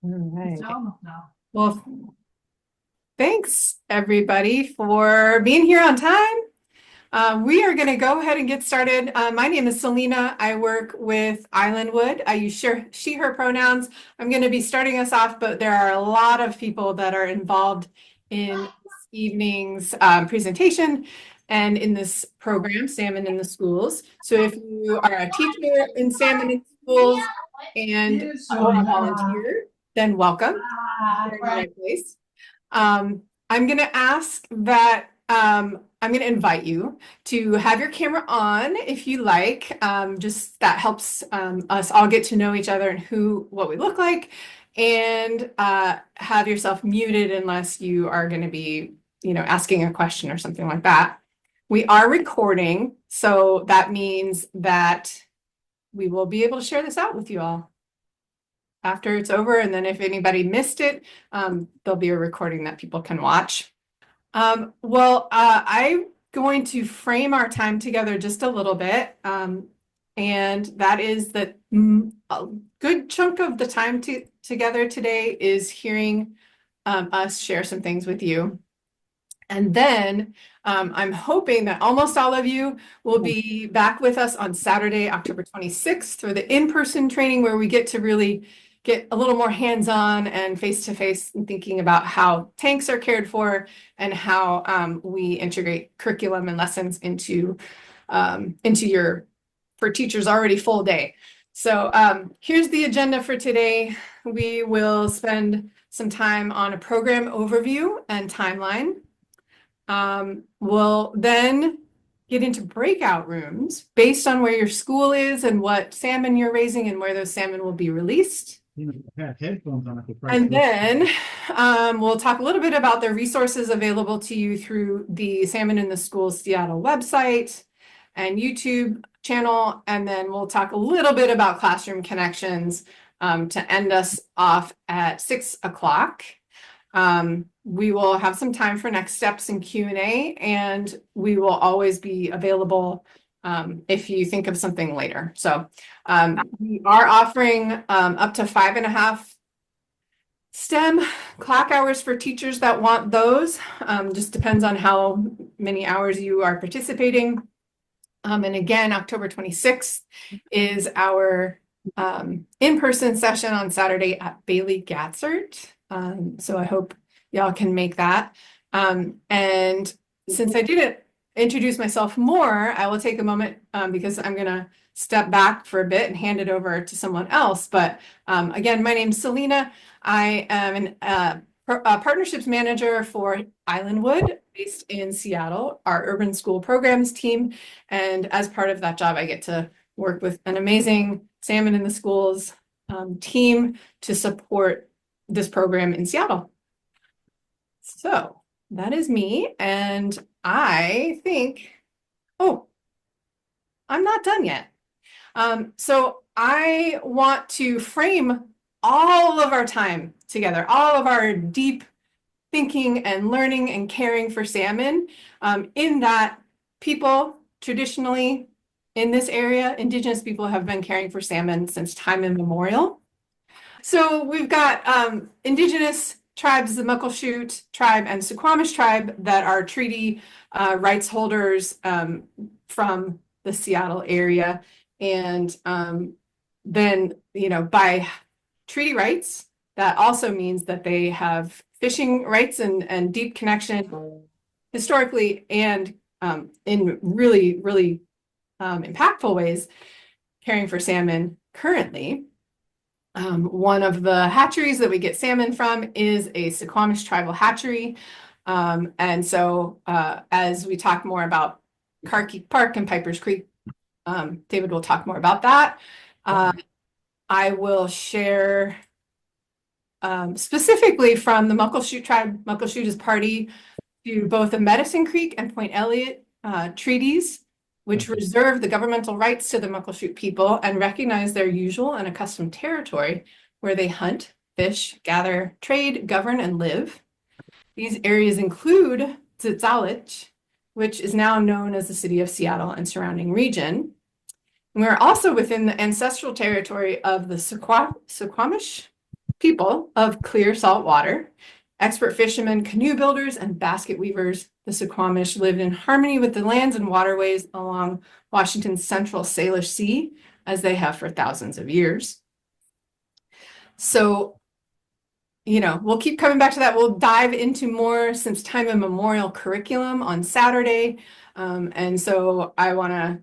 All right. No. Well, thanks everybody for being here on time. We are going to go ahead and get started. My name is Selena. I work with Islandwood. I use she, her pronouns. I'm going to be starting us off, but there are a lot of people that are involved in this evening's presentation and in this program, Salmon in the Schools. So if you are a teacher in Salmon in Schools and a volunteer, then welcome. You're in the right place. I'm going to ask that I'm going to invite you to have your camera on if you like. Just that helps us all get to know each other and what we look like, and have yourself muted unless you are going to be, asking a question or something like that. We are recording, so that means that we will be able to share this out with you all after it's over. And then if anybody missed it, there'll be a recording that people can watch. I'm going to frame our time together just a little bit. And that is that a good chunk of the time together today is hearing us share some things with you. And then I'm hoping that almost all of you will be back with us on Saturday, October 26th for the in-person training, where we get to really get a little more hands-on and face-to-face in thinking about how tanks are cared for and how we integrate curriculum and lessons into your, for teachers already full day. So here's the agenda for today. We will spend some time on a program overview and timeline. We'll then get into breakout rooms based on where your school is and what salmon you're raising and where those salmon will be released. And then we'll talk a little bit about the resources available to you through the Salmon in the Schools Seattle website and YouTube channel. And then we'll talk a little bit about classroom connections to end us off at 6 o'clock. We will have some time for next steps and Q&A, and we will always be available if you think of something later. So we are offering up to 5.5 STEM clock hours for teachers that want those. Just depends on how many hours you are participating. And again, October 26th is our in-person session on Saturday at Bailey Gatzert. So I hope y'all can make that. And since I didn't introduce myself more, I will take a moment because I'm going to step back for a bit and hand it over to someone else. But again, my name is Selena. I am a partnerships manager for Islandwood, based in Seattle, our urban school programs team. And as part of that job, I get to work with an amazing Salmon in the Schools team to support this program in Seattle. So that is me. And I think, oh, I'm not done yet. So I want to frame all of our time together, all of our deep thinking and learning and caring for salmon, in that people traditionally in this area, Indigenous people have been caring for salmon since time immemorial. So we've got Indigenous tribes, the Muckleshoot tribe and Suquamish tribe, that are treaty rights holders from the Seattle area. And then, by treaty rights, that also means that they have fishing rights and deep connection historically and in really, really impactful ways, caring for salmon currently. One of the hatcheries that we get salmon from is a Suquamish tribal hatchery. And so as we talk more about Carkeek Park and Piper's Creek, David will talk more about that. I will share specifically from the Muckleshoot tribe. Muckleshoot is party to both the Medicine Creek and Point Elliott treaties, which reserve the governmental rights to the Muckleshoot people and recognize their usual and accustomed territory where they hunt, fish, gather, trade, govern, and live. These areas include Zitzalich, which is now known as the city of Seattle and surrounding region. And we're also within the ancestral territory of the Suquamish people of clear salt water. Expert fishermen, canoe builders, and basket weavers, the Suquamish lived in harmony with the lands and waterways along Washington's central Salish Sea, as they have for thousands of years. So, we'll keep coming back to that. We'll dive into more since time immemorial curriculum on Saturday. And so I want to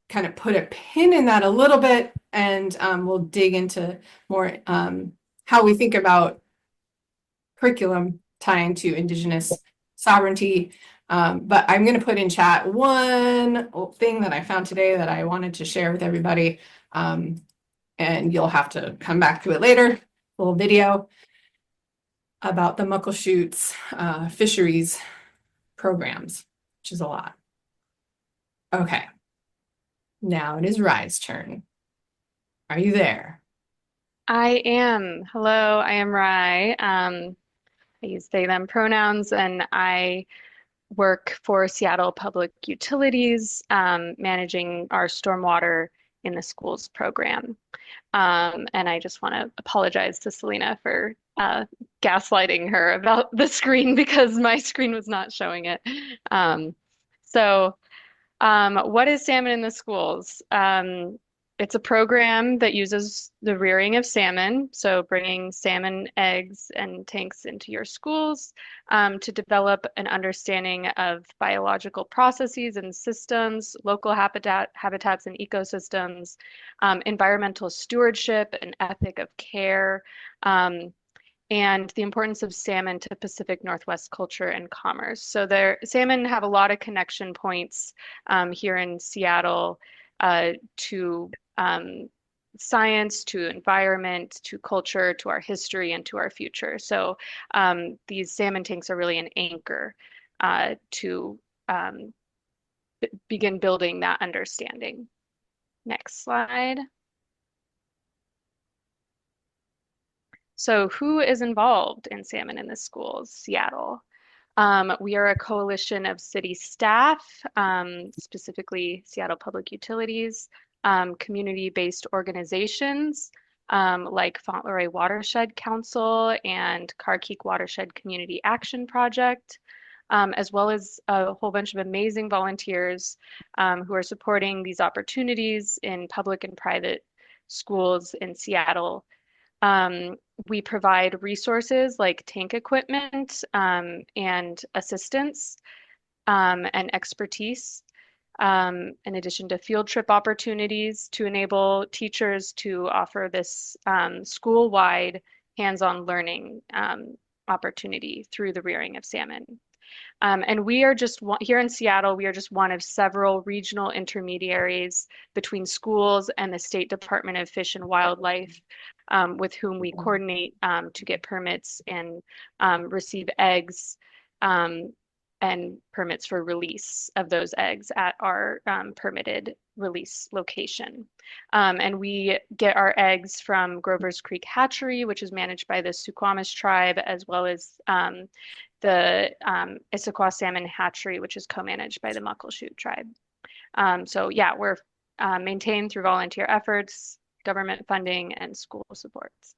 kind of put a pin in that a little bit, and we'll dig into more how we think about curriculum tying to Indigenous sovereignty. But I'm going to put in chat one thing that I found today that I wanted to share with everybody. And you'll have to come back to it later, a little video about the Muckleshoots fisheries programs, which is a lot. Okay, now it is Rye's turn. Are you there? I am. Hello, I am Rye. I use they, them pronouns, and I work for Seattle Public Utilities, managing our stormwater in the schools program. And I just want to apologize to Selena for gaslighting her about the screen because my screen was not showing it. So, what is Salmon in the Schools? It's a program that uses the rearing of salmon, so bringing salmon eggs and tanks into your schools to develop an understanding of biological processes and systems, local habitats and ecosystems, environmental stewardship, and ethic of care, and the importance of salmon to Pacific Northwest culture and commerce. So salmon have a lot of connection points here in Seattle to science, to environment, to culture, to our history, and to our future. So these salmon tanks are really an anchor to begin building that understanding. Next slide. So who is involved in Salmon in the Schools, Seattle? We are a coalition of city staff, specifically Seattle Public Utilities, community-based organizations like Fauntleroy Watershed Council and Carkeek Watershed Community Action Project, as well as a whole bunch of amazing volunteers who are supporting these opportunities in public and private schools in Seattle. We provide resources like tank equipment and assistance and expertise, in addition to field trip opportunities to enable teachers to offer this school-wide hands-on learning opportunity through the rearing of salmon. And we are just here in Seattle, we are just one of several regional intermediaries between schools and the State Department of Fish and Wildlife, with whom we coordinate to get permits and receive eggs and permits for release of those eggs at our permitted release location. And we get our eggs from Grover's Creek Hatchery, which is managed by the Suquamish tribe, as well as the Issaquah Salmon Hatchery, which is co-managed by the Muckleshoot tribe. So yeah, we're maintained through volunteer efforts, government funding, and school supports.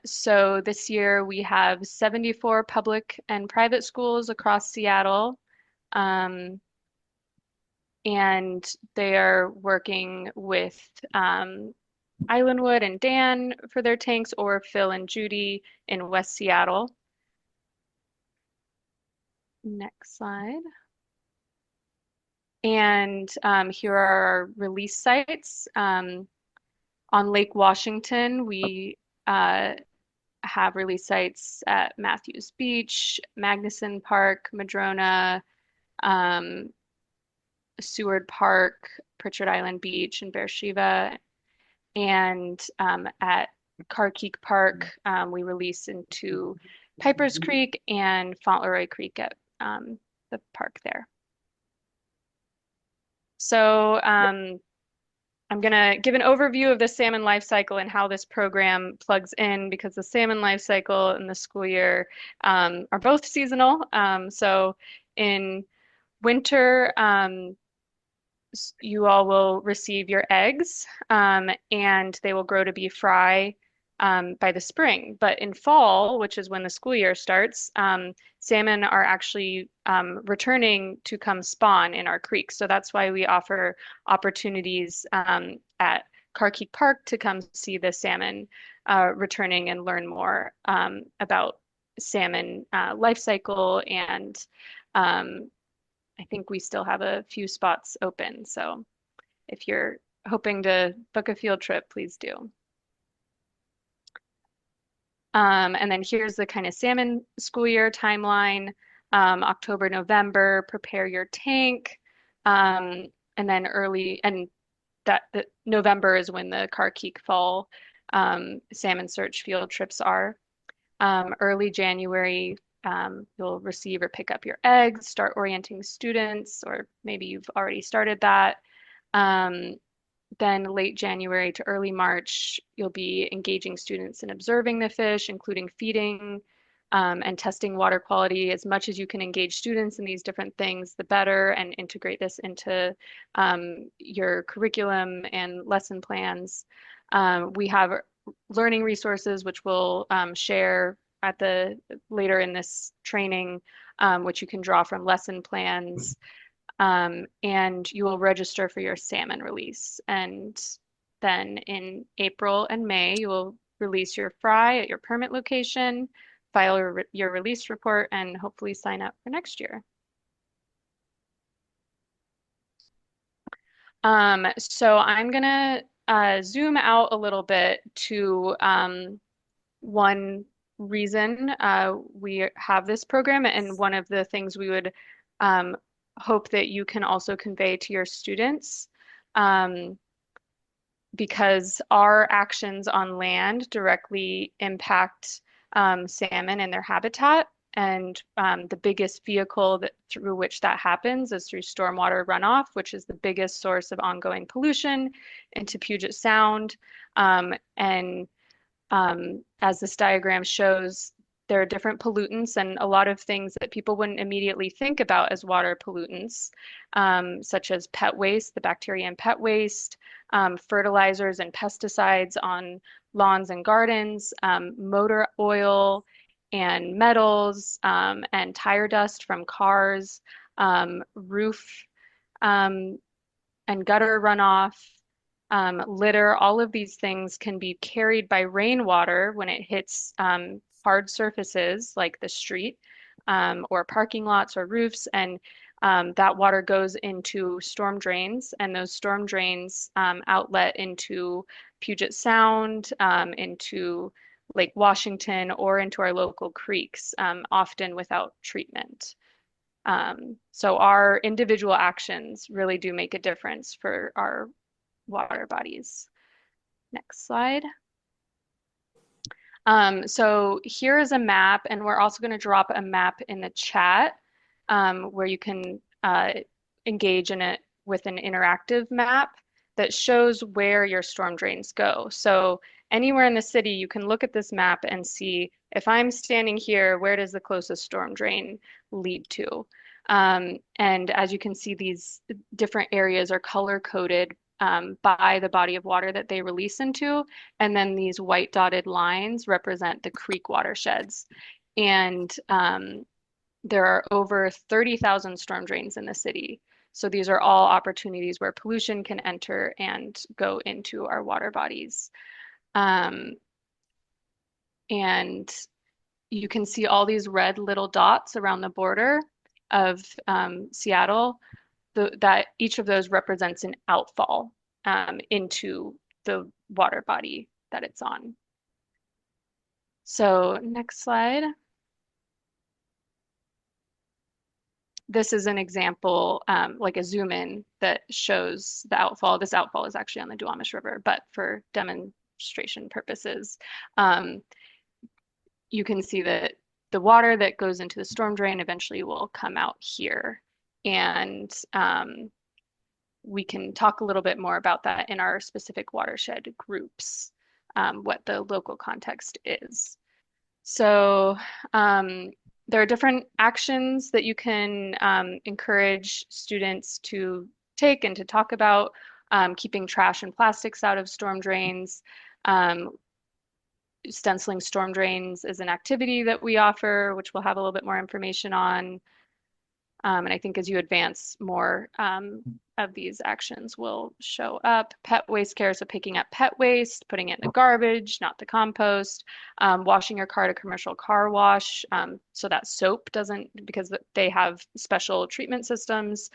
So this year we have 74 public and private schools across Seattle. And they are working with Islandwood and Dan for their tanks, or Phil and Judy in West Seattle. Next slide. And here are our release sites. On Lake Washington, we have release sites at Matthews Beach, Magnuson Park, Madrona, Seward Park, Pritchard Island Beach, and Beersheba. And at Carkeek Park, we release into Piper's Creek and Fauntleroy Creek at the park there. So I'm going to give an overview of the salmon life cycle and how this program plugs in, because the salmon life cycle and the school year are both seasonal. So in winter, you all will receive your eggs, and they will grow to be fry by the spring. But in fall, which is when the school year starts, salmon are actually returning to come spawn in our creeks. So that's why we offer opportunities at Carkeek Park to come see the salmon returning and learn more about salmon life cycle. And I think we still have a few spots open. So if you're hoping to book a field trip, please do. And then here's the kind of salmon school year timeline. October, November, prepare your tank. And then November is when the Carkeek Fall salmon search field trips are. Early January, you'll receive or pick up your eggs, start orienting students, or maybe you've already started that. Then late January to early March, you'll be engaging students in observing the fish, including feeding and testing water quality. As much as you can engage students in these different things, the better, and integrate this into your curriculum and lesson plans. We have learning resources, which we'll share at later in this training, which you can draw from lesson plans. And you will register for your salmon release. And then in April and May, you will release your fry at your permit location, file your release report, and hopefully sign up for next year. So I'm gonna zoom out a little bit to one reason we have this program, and one of the things we would hope that you can also convey to your students, because our actions on land directly impact salmon and their habitat. And the biggest vehicle through which that happens is through stormwater runoff, which is the biggest source of ongoing pollution into Puget Sound. And as this diagram shows, there are different pollutants and a lot of things that people wouldn't immediately think about as water pollutants, such as pet waste, the bacteria in pet waste, fertilizers and pesticides on lawns and gardens, motor oil and metals, and tire dust from cars, roof and gutter runoff, litter. All of these things can be carried by rainwater when it hits hard surfaces like the street, or parking lots or roofs, and that water goes into storm drains, and those storm drains outlet into Puget Sound, into Lake Washington, or into our local creeks, often without treatment. So our individual actions really do make a difference for our water bodies. Next slide. So here is a map, and we're also going to drop a map in the chat where you can engage in it with an interactive map that shows where your storm drains go. So anywhere in the city, you can look at this map and see, if I'm standing here, where does the closest storm drain lead to? And as you can see, these different areas are color coded by the body of water that they release into. And then these white dotted lines represent the creek watersheds. And there are over 30,000 storm drains in the city. So these are all opportunities where pollution can enter and go into our water bodies. And you can see all these red little dots around the border of Seattle. That each of those represents an outfall into the water body that it's on. So next slide. This is an example, like a zoom in that shows the outfall. This outfall is actually on the Duwamish River, but for demonstration purposes, you can see that the water that goes into the storm drain eventually will come out here. And we can talk a little bit more about that in our specific watershed groups, what the local context is. So there are different actions that you can encourage students to take and to talk about, keeping trash and plastics out of storm drains. Stenciling storm drains is an activity that we offer, which we'll have a little bit more information on. And I think as you advance, more of these actions will show up. Pet waste care, so picking up pet waste, putting it in the garbage, not the compost. Washing your car at a commercial car wash, so that soap doesn't, because they have special treatment systems.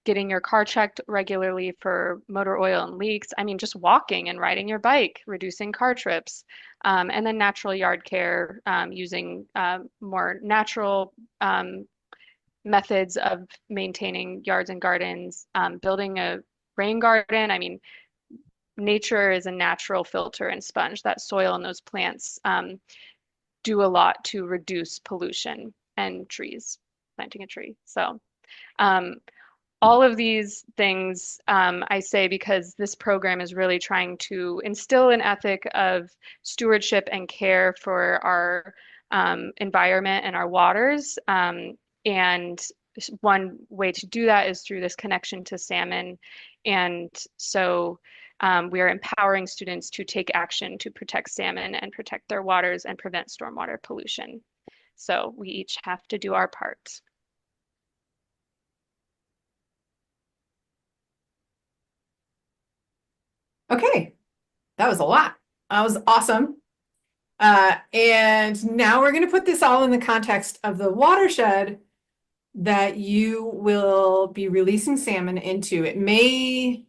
Getting your car checked regularly for motor oil and leaks. I mean, just walking and riding your bike, reducing car trips. And then natural yard care, using more natural methods of maintaining yards and gardens, building a rain garden. I mean, nature is a natural filter and sponge. That soil and those plants do a lot to reduce pollution, and trees, planting a tree. So all of these things I say because this program is really trying to instill an ethic of stewardship and care for our environment and our waters. And one way to do that is through this connection to salmon. And so we are empowering students to take action to protect salmon and protect their waters and prevent stormwater pollution. So we each have to do our part. Okay, that was a lot. That was awesome. And now we're going to put this all in the context of the watershed that you will be releasing salmon into. It may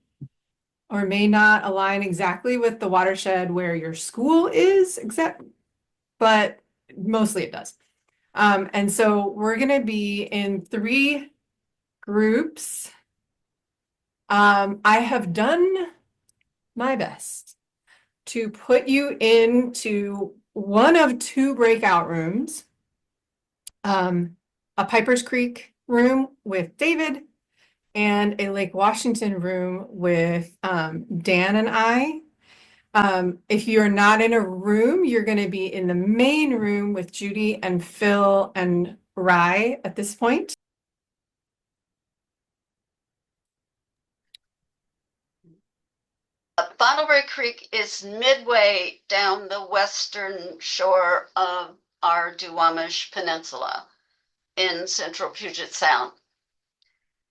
or may not align exactly with the watershed where your school is, but mostly it does. And so we're going to be in 3 groups. I have done my best to put you into one of 2 breakout rooms, a Piper's Creek room with David and a Lake Washington room with Dan and I. If you're not in a room, you're going to be in the main room with Judy and Phil and Rye at this point. Fauntleroy Creek is midway down the western shore of our Duwamish Peninsula in central Puget Sound.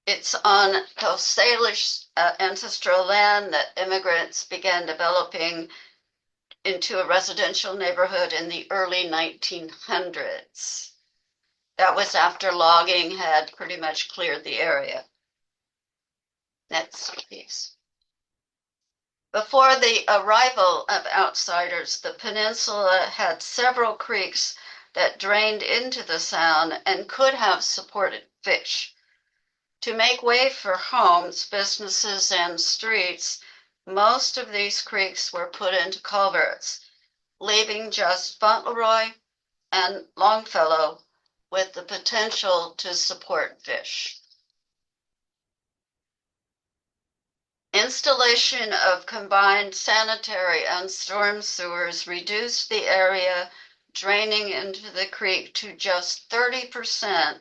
It's on Coast Salish ancestral land that immigrants began developing into a residential neighborhood in the early 1900s. That was after logging had pretty much cleared the area. Next, please. Before the arrival of outsiders, the peninsula had several creeks that drained into the sound and could have supported fish. To make way for homes, businesses, and streets, most of these creeks were put into culverts, leaving just Fauntleroy and Longfellow with the potential to support fish. Installation of combined sanitary and storm sewers reduced the area draining into the creek to just 30%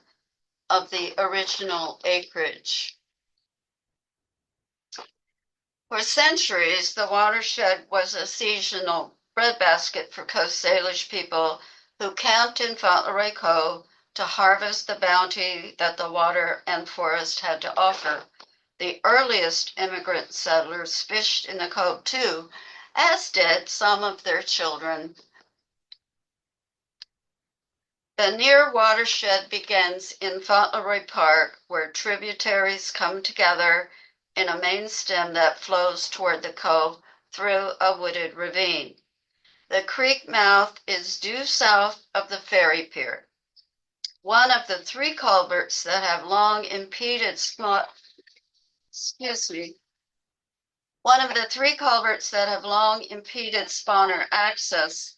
of the original acreage. For centuries, the watershed was a seasonal breadbasket for Coast Salish people who camped in Fauntleroy Cove to harvest the bounty that the water and forest had to offer. The earliest immigrant settlers fished in the cove too, as did some of their children. The near watershed begins in Fauntleroy Park, where tributaries come together in a main stem that flows toward the cove through a wooded ravine. The creek mouth is due south of the ferry pier. One of the 3 culverts that have long impeded One of the 3 culverts that have long impeded spawner access,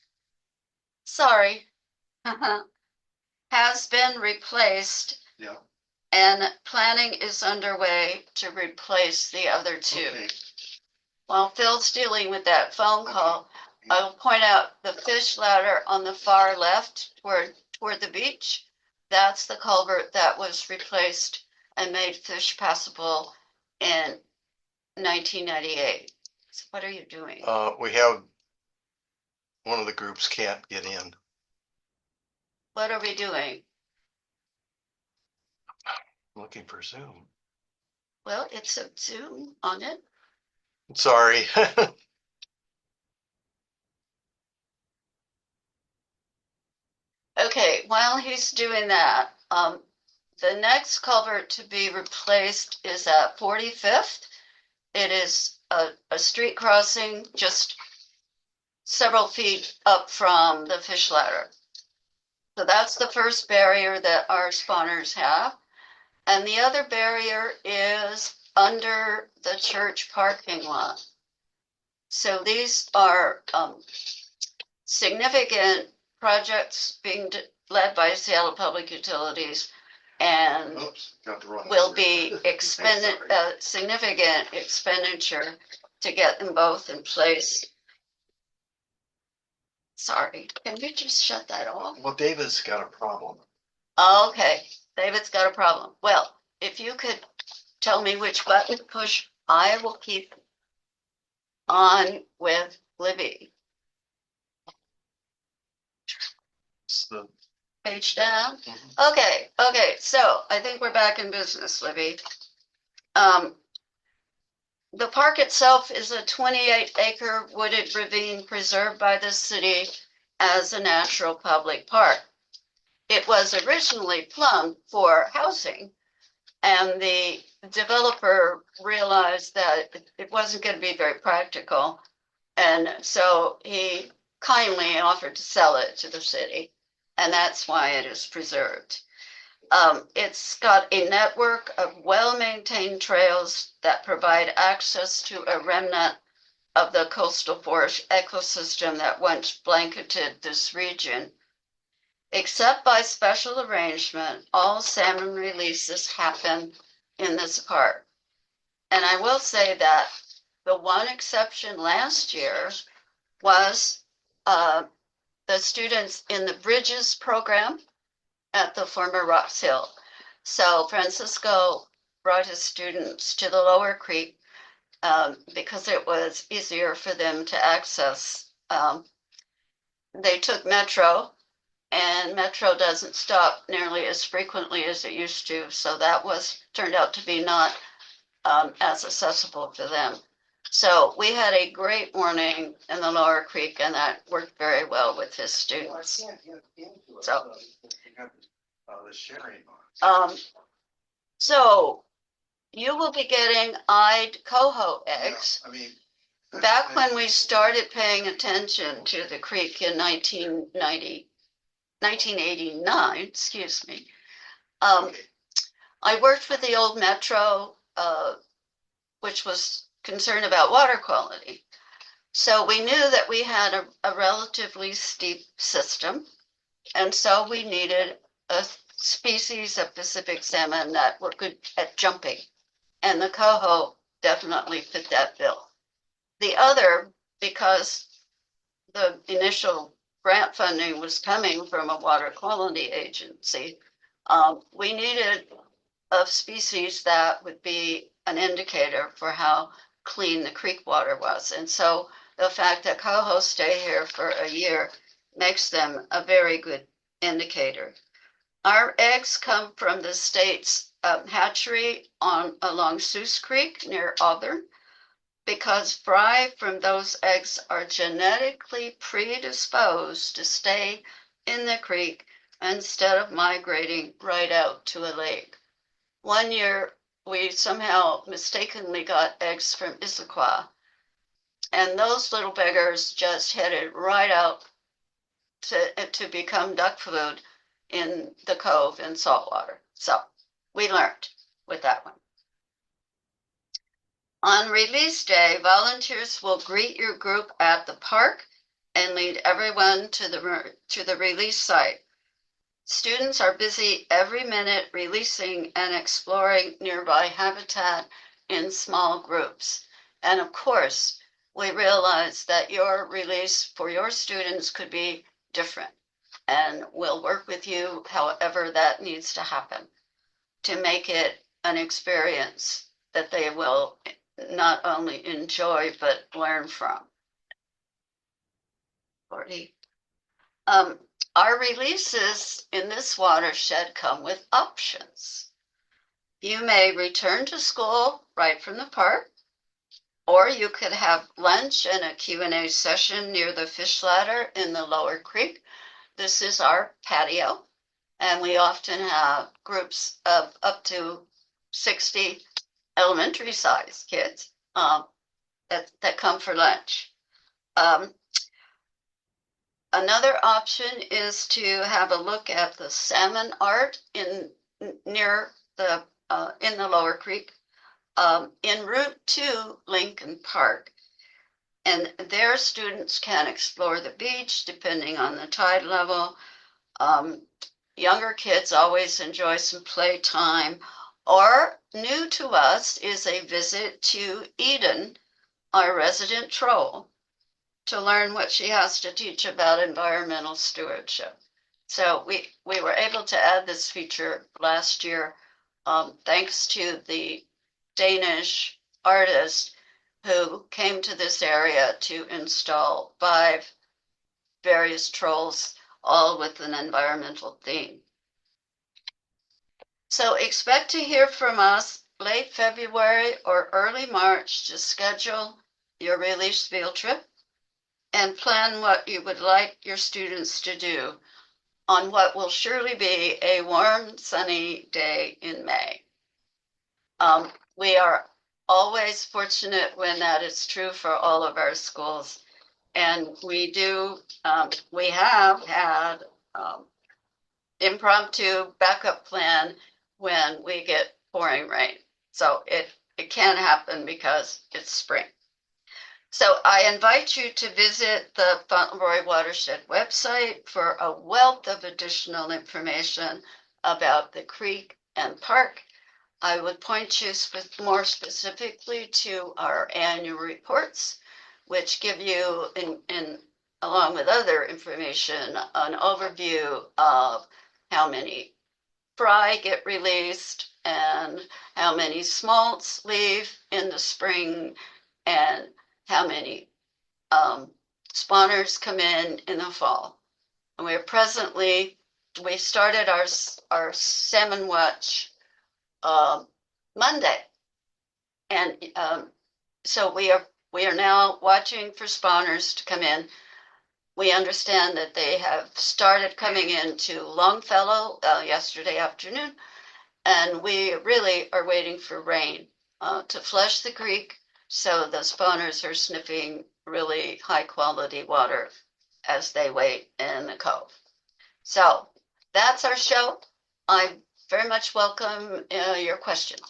has been replaced. Yeah. And planning is underway to replace the other 2. Okay. While Phil's dealing with that phone call, I'll point out the fish ladder on the far left toward the beach. That's the culvert that was replaced and made fish passable in 1998. So what are you doing? We have one of the groups can't get in. What are we doing? Looking for Zoom. Well, it's a Zoom on it. Sorry. Okay, while he's doing that, the next culvert to be replaced is at 45th. It is a street crossing just several feet up from the fish ladder. So that's the first barrier that our spawners have. And the other barrier is under the church parking lot. So these are significant projects being led by Seattle Public Utilities and Oops, got the wrong will number. be significant expenditure to get them both in place. Sorry, can you just shut that off? Well, David's got a problem. Okay, David's got a problem. Well, if you could tell me which button to push, I will keep on with Libby. It's the Page down. Okay, so I think we're back in business, Libby. The park itself is a 28-acre wooded ravine preserved by the city as a natural public park. It was originally plumbed for housing, and the developer realized that it wasn't going to be very practical, and so he kindly offered to sell it to the city, and that's why it is preserved. It's got a network of well-maintained trails that provide access to a remnant of the coastal forest ecosystem that once blanketed this region. Except by special arrangement, all salmon releases happen in this park. And I will say that the one exception last year was the students in the Bridges program at the former Rocks Hill. So Francisco brought his students to the lower creek because it was easier for them to access. They took Metro, and Metro doesn't stop nearly as frequently as it used to. So that turned out to be not as accessible for them. So we had a great morning in the lower creek, and that worked very well with his students. So, the sharing. So you will be getting eyed coho eggs. I mean, Back when we started paying attention to the creek in 1989, excuse me, I worked with the old Metro, which was concerned about water quality. So we knew that we had a relatively steep system, and so we needed a species of Pacific salmon that were good at jumping, and the coho definitely fit that bill. The other, because the initial grant funding was coming from a water quality agency, we needed a species that would be an indicator for how clean the creek water was. And so the fact that coho stay here for a year makes them a very good indicator. Our eggs come from the state's hatchery along Seuss Creek near Auburn, because fry from those eggs are genetically predisposed to stay in the creek instead of migrating right out to a lake. One year, we somehow mistakenly got eggs from Issaquah, and those little beggars just headed right out to become duck food in the cove in saltwater. So we learned with that one. On release day, volunteers will greet your group at the park and lead everyone to the release site. Students are busy every minute releasing and exploring nearby habitat in small groups. And of course, we realize that your release for your students could be different, and we'll work with you however that needs to happen to make it an experience that they will not only enjoy but learn from. 40. Our releases in this watershed come with options. You may return to school right from the park, or you could have lunch and a Q&A session near the fish ladder in the lower creek. This is our patio, and we often have groups of up to 60 elementary size kids that come for lunch. Another option is to have a look at the salmon art near the in the lower creek, en route to Lincoln Park. And there students can explore the beach depending on the tide level. Younger kids always enjoy some playtime, or new to us is a visit to Eden, our resident troll, to learn what she has to teach about environmental stewardship. So we were able to add this feature last year, thanks to the Danish artist who came to this area to install 5 various trolls, all with an environmental theme. So expect to hear from us late February or early March to schedule your release field trip and plan what you would like your students to do on what will surely be a warm, sunny day in May. We are always fortunate when that is true for all of our schools. And we have had impromptu backup plan when we get pouring rain. So it can happen because it's spring. So I invite you to visit the Fauntleroy Watershed website for a wealth of additional information about the creek and park. I would point you more specifically to our annual reports, which give you, along with other information, an overview of how many fry get released and how many smolts leave in the spring and how many spawners come in the fall. And we started our salmon watch Monday, and so we are now watching for spawners to come in. We understand that they have started coming into Longfellow yesterday afternoon, and we really are waiting for rain to flush the creek, so the spawners are sniffing really high quality water as they wait in the cove. So that's our show. I very much welcome your questions.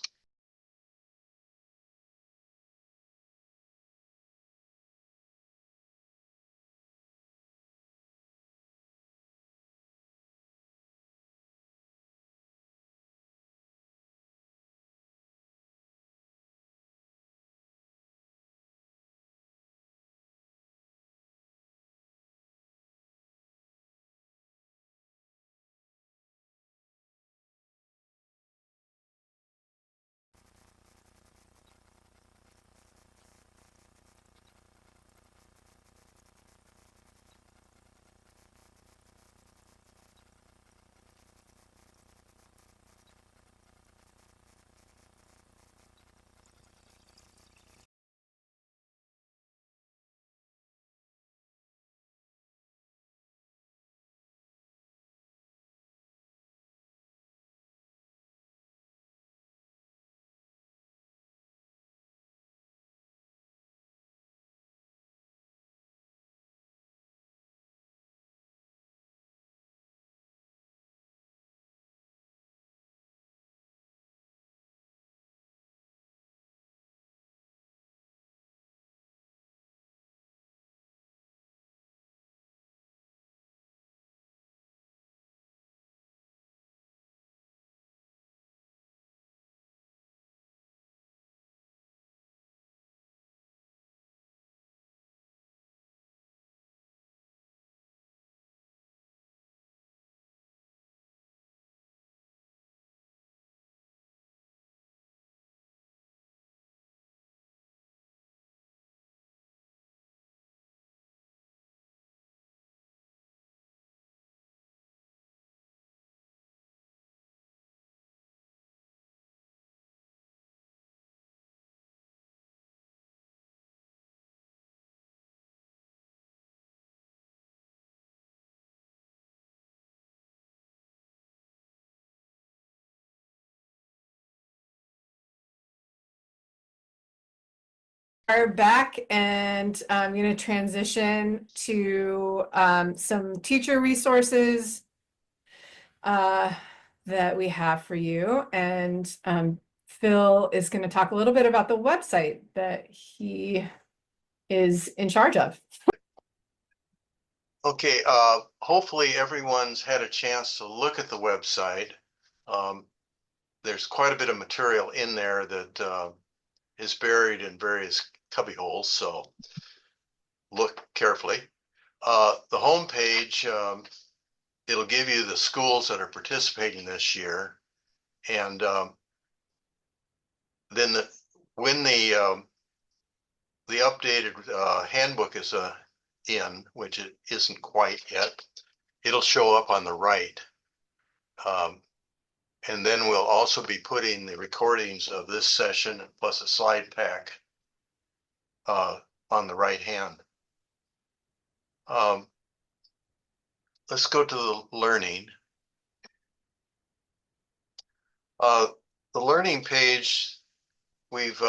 are back, and I'm going to transition to some teacher resources that we have for you. And Phil is going to talk a little bit about the website that he is in charge of. Okay, hopefully everyone's had a chance to look at the website. There's quite a bit of material in there that is buried in various cubby holes, so look carefully. The home page, it'll give you the schools that are participating this year, and then when the updated handbook is in, which it isn't quite yet, it'll show up on the right. And then we'll also be putting the recordings of this session plus a slide pack on the right hand. Let's go to the learning. The learning page, we've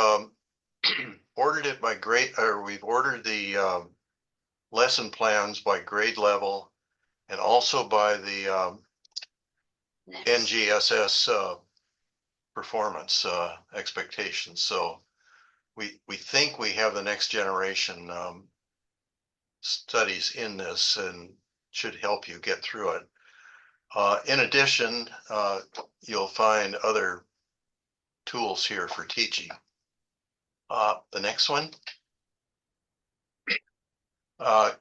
ordered it by grade, or we've ordered the lesson plans by grade level and also by the NGSS performance expectations. So we think we have the next generation studies in this and should help you get through it. In addition, you'll find other tools here for teaching. The next one,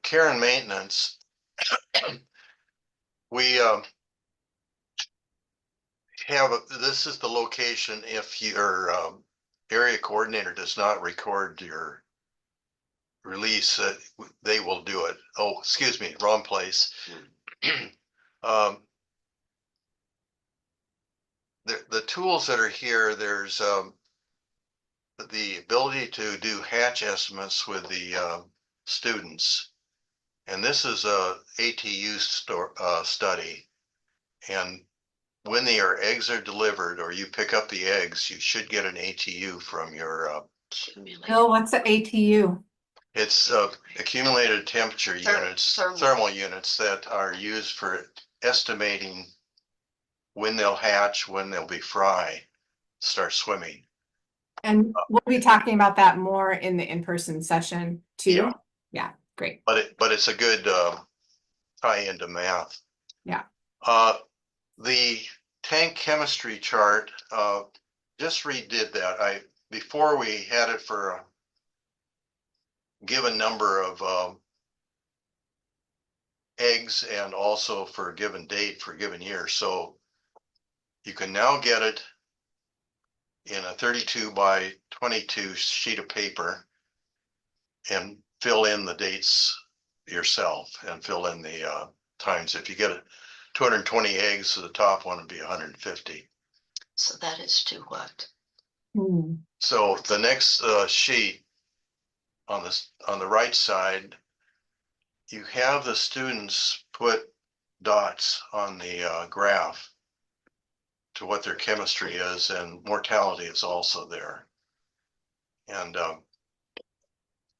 care and maintenance. We this is the location if your area coordinator does not record your release, they will do it. Oh, excuse me, wrong place. The tools that are here, there's the ability to do hatch estimates with the students. And this is a ATU study. And when your eggs are delivered or you pick up the eggs, you should get an ATU from your Phil, what's the ATU? It's accumulated temperature units, thermal units that are used for estimating when they'll hatch, when they'll be fry, start swimming. And we'll be talking about that more in the in-person session too. Yeah. Yeah, great. But it's a good tie into math. Yeah. The tank chemistry chart, just redid that. Before we had it for a given number of eggs and also for a given date for a given year. So you can now get it in a 32 by 22 sheet of paper and fill in the dates yourself and fill in the times. If you get 220 eggs, so the top one would be 150. So that is to what? So the next sheet on the right side, you have the students put dots on the graph to what their chemistry is, and mortality is also there. And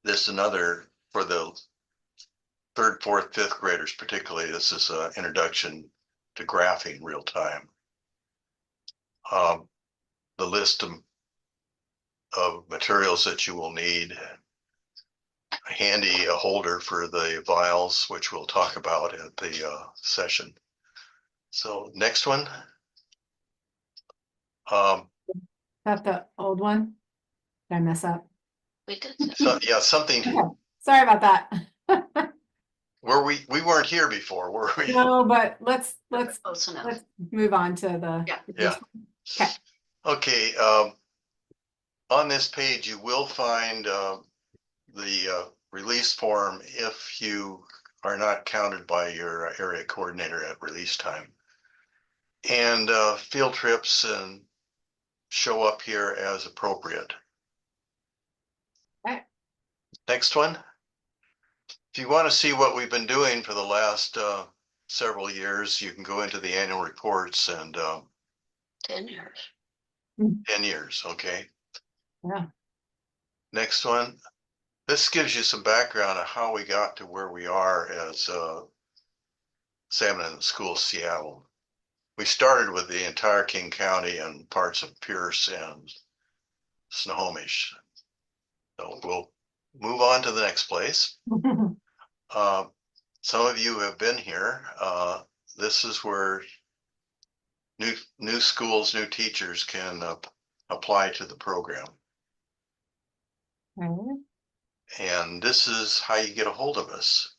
this is another for the 3rd, 4th, 5th graders particularly. This is an introduction to graphing real time. The list of materials that you will need, handy a holder for the vials, which we'll talk about at the session. So next one. That the old one? Did I mess up? We did. So, yeah, something. Okay. Sorry about that. Were we weren't here before, were we? No, but let's Close enough. move on to the. Yeah. Yeah. Okay. Okay. On this page, you will find the release form if you are not counted by your area coordinator at release time. And field trips and show up here as appropriate. Okay. Next one. If you want to see what we've been doing for the last several years, you can go into the annual reports and 10 years. 10 years, okay. Yeah. Next one. This gives you some background on how we got to where we are as Salmon in the Schools Seattle. We started with the entire King County and parts of Pierce and Snohomish. So we'll move on to the next place. Some of you have been here. This is where new schools, new teachers can apply to the program. Okay. And this is how you get a hold of us.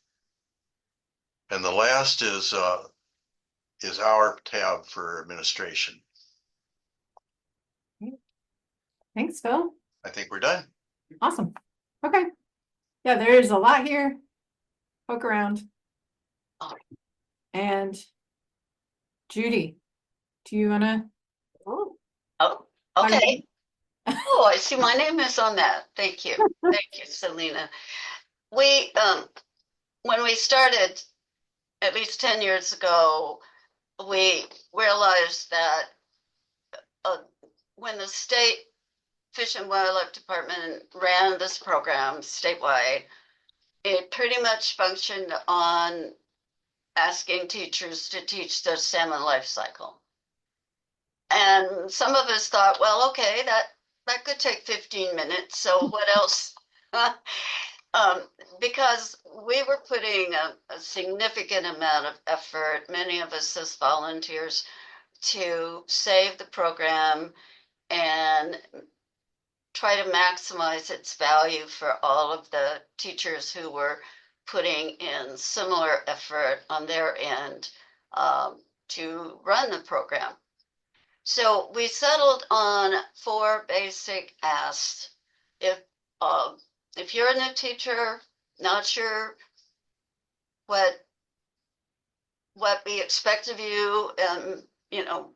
And the last is our tab for administration. Thanks, Phil. I think we're done. Awesome. Okay. Yeah, there's a lot here. Poke around. And Judy, do you wanna? Oh, okay. Oh, I see my name is on that. Thank you. Thank you, Selena. We, when we started at least 10 years ago, we realized that when the state Fish and Wildlife Department ran this program statewide, it pretty much functioned on asking teachers to teach the salmon life cycle. And some of us thought, well, okay, that could take 15 minutes. So what else? Because we were putting a significant amount of effort, many of us as volunteers, to save the program and try to maximize its value for all of the teachers who were putting in similar effort on their end to run the program. So we settled on 4 basic asks. If you're a new teacher, not sure what we expect of you, you know,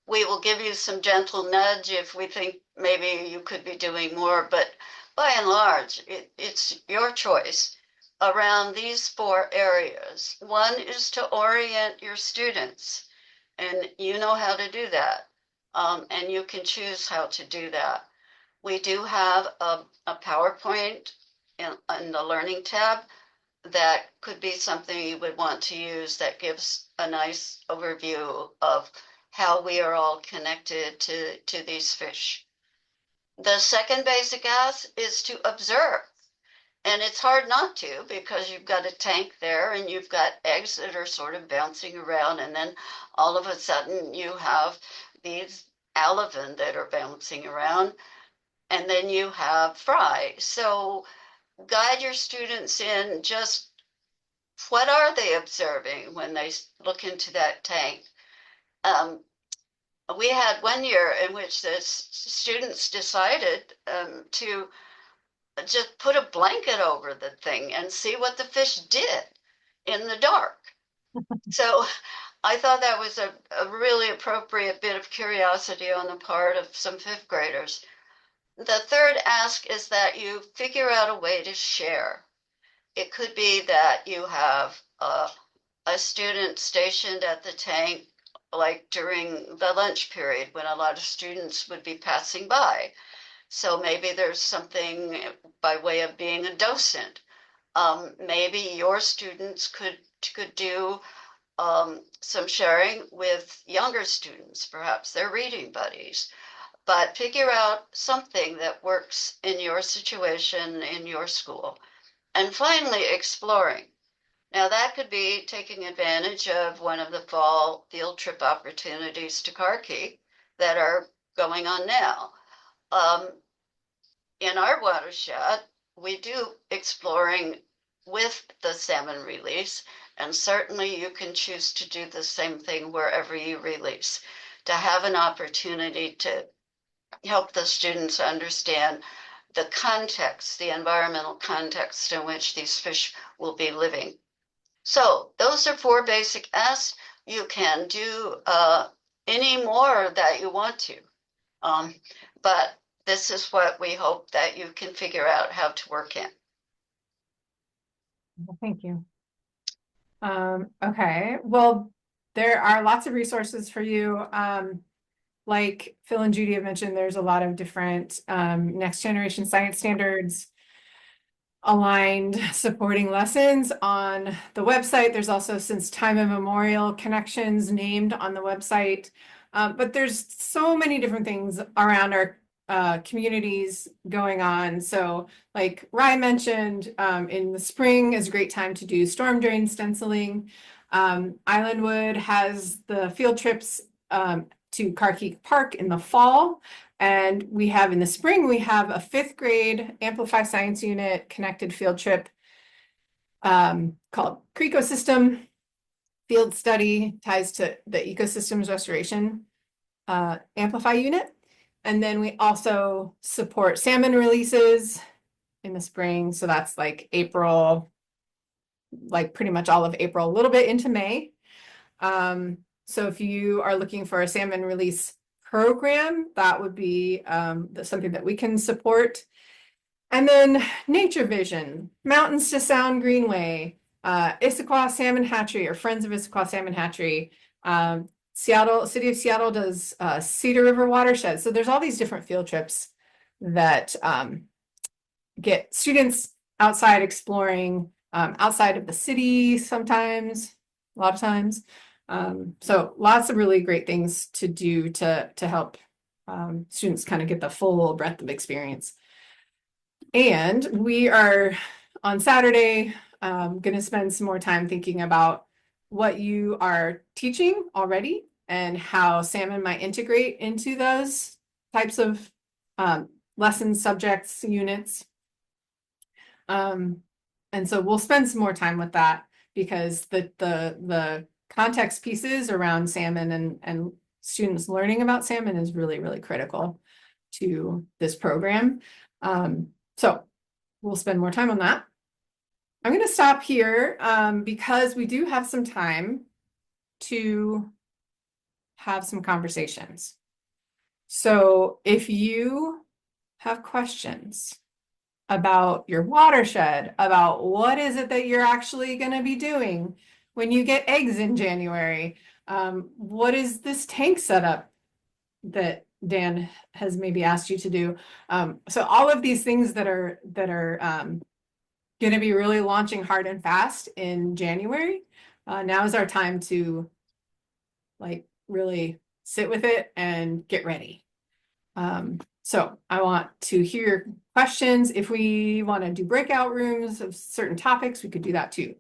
we will give you some gentle nudge if we think maybe you could be doing more, but by and large, it's your choice around these 4 areas. One is to orient your students, and you know how to do that, and you can choose how to do that. We do have a PowerPoint in the Learning tab that could be something you would want to use that gives a nice overview of how we are all connected to these fish. The second basic ask is to observe. And it's hard not to, because you've got a tank there and you've got eggs that are sort of bouncing around, and then all of a sudden you have these alevin that are bouncing around, and then you have fry. So guide your students in just what are they observing when they look into that tank. We had one year in which the students decided to just put a blanket over the thing and see what the fish did in the dark. So I thought that was a really appropriate bit of curiosity on the part of some 5th graders. The third ask is that you figure out a way to share. It could be that you have a student stationed at the tank, like during the lunch period when a lot of students would be passing by. So maybe there's something by way of being a docent. Maybe your students could do some sharing with younger students, perhaps they're reading buddies. But figure out something that works in your situation, in your school. And finally, exploring. Now that could be taking advantage of one of the fall field trip opportunities to Karki that are going on now. In our watershed, we do exploring with the salmon release, and certainly you can choose to do the same thing wherever you release, to have an opportunity to help the students understand the context, the environmental context in which these fish will be living. So those are 4 basic asks. You can do any more that you want to, but this is what we hope that you can figure out how to work in. Thank you. Okay, well, there are lots of resources for you. Like Phil and Judy have mentioned, there's a lot of different next generation science standards. aligned supporting lessons on the website. There's also, since time immemorial, connections named on the website. But there's so many different things around our communities going on. So like Rye mentioned, in the spring is a great time to do storm drain stenciling. Islandwood has the field trips to Carkeek Park in the fall. And we have in the spring, we have a 5th grade Amplify Science Unit connected field trip called Creekosystem Field Study, ties to the Ecosystems Restoration Amplify Unit. And then we also support salmon releases in the spring. So that's like April, like pretty much all of April, a little bit into May. So if you are looking for a salmon release program, that would be something that we can support. And then Nature Vision, Mountains to Sound Greenway, Issaquah Salmon Hatchery, or Friends of Issaquah Salmon Hatchery. Seattle, City of Seattle does Cedar River Watershed. So there's all these different field trips that get students outside exploring, outside of the city sometimes, a lot of times. So lots of really great things to do to help students kind of get the full breadth of experience. And we are on Saturday going to spend some more time thinking about what you are teaching already and how salmon might integrate into those types of lessons, subjects, units. And so we'll spend some more time with that, because the context pieces around salmon and students learning about salmon is really, really critical to this program. So we'll spend more time on that. I'm going to stop here because we do have some time to have some conversations. So if you have questions about your watershed, about what is it that you're actually going to be doing when you get eggs in January, what is this tank setup that Dan has maybe asked you to do? So all of these things that are going to be really launching hard and fast in January. Now is our time to like really sit with it and get ready. So I want to hear questions. If we want to do breakout rooms of certain topics, we could do that too.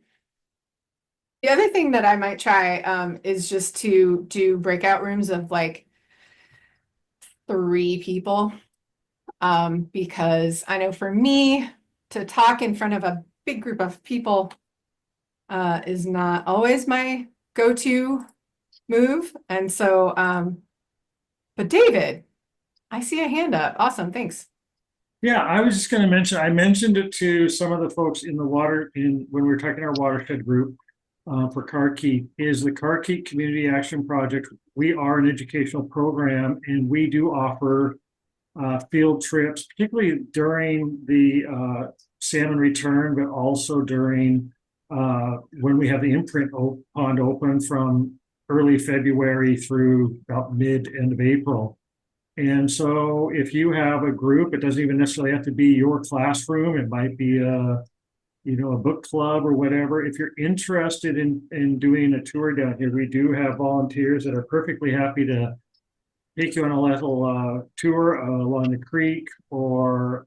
The other thing that I might try is just to do breakout rooms of like 3 people. Because I know for me to talk in front of a big group of people is not always my go-to move. And so, but David, I see a hand up. Awesome, thanks. Yeah, I was just going to mention, I mentioned it to some of the folks in the when we were talking our watershed group for Carkeek, is the Carkeek Community Action Project. We are an educational program, and we do offer field trips, particularly during the salmon return, but also during when we have the imprint pond open from early February through about end of April. And so if you have a group, it doesn't even necessarily have to be your classroom. It might be a book club or whatever. If you're interested in doing a tour down here, we do have volunteers that are perfectly happy to take you on a little tour along the creek, or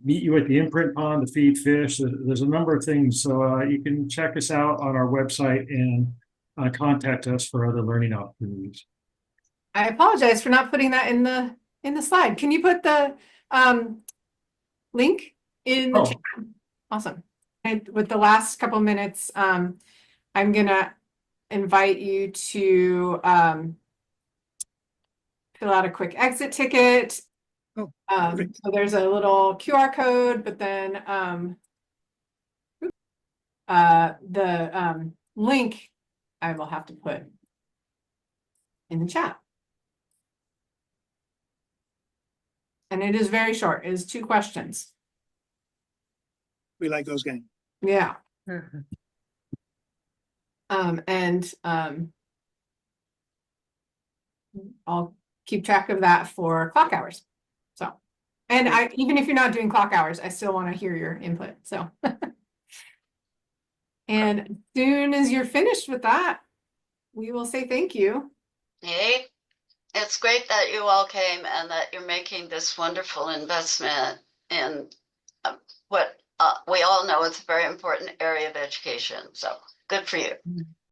meet you at the imprint pond to feed fish. There's a number of things. So you can check us out on our website and contact us for other learning opportunities. I apologize for not putting that in the slide. Can you put the link in the chat? Awesome. And with the last couple minutes, I'm gonna invite you to fill out a quick exit ticket. So there's a little QR code, but then the link I will have to put in the chat. And it is very short. It is 2 questions. We like those games. Yeah. I'll keep track of that for clock hours. So And even if you're not doing clock hours, I still want to hear your input, so. And as soon as you're finished with that, we will say thank you. Hey, it's great that you all came and that you're making this wonderful investment in what we all know is a very important area of education. So good for you.